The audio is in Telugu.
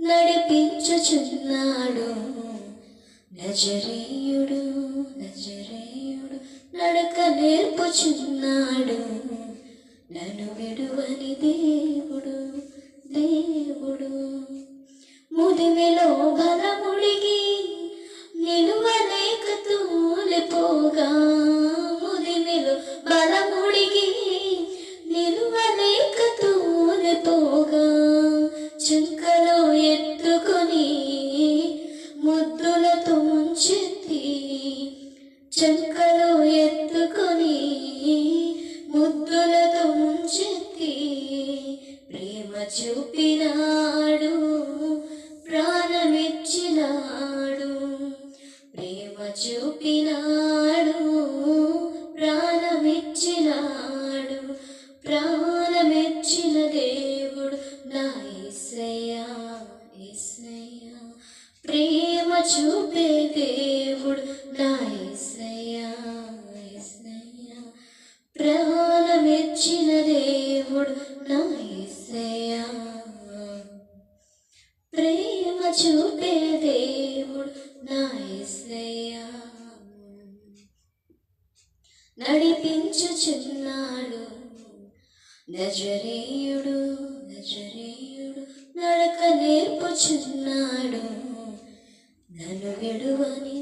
నడిపించుచున్నాడు. నజరేయుడు నడక నేర్పుచున్నాడు. నన్ను విడువని దేవుడు ముదిమిలో బలముడిగి నిలువలేక తూలిపోగా, ముదిమిలో బలముడిగి నిలువలేక తూలిపోగా, చుంకలో ఎత్తుకొని ముద్దులతో ముంచెత్తి, చంకలో ఎత్తుకొని ముద్దులతో ముంచెత్తి, ప్రేమ చూపినాడు, ప్రాణమిచ్చినాడు. ప్రేమ చూపినాడు, ప్రాణమిచ్చినాడు. ప్రాణమిచ్చిన దేవుడు నా యేసయ్యా. ప్రేమ చూపే దేవుడు నా యేసయ్యా. ప్రాణమిచ్చిన దేవుడు నా యేసయ్యా. ప్రేమ చూపే దేవుడు నా యేసయ్యా. నడిపించుచున్నాడు. నజరేయుడు నడక నేర్పుచున్నాడు. నన్ను విడువని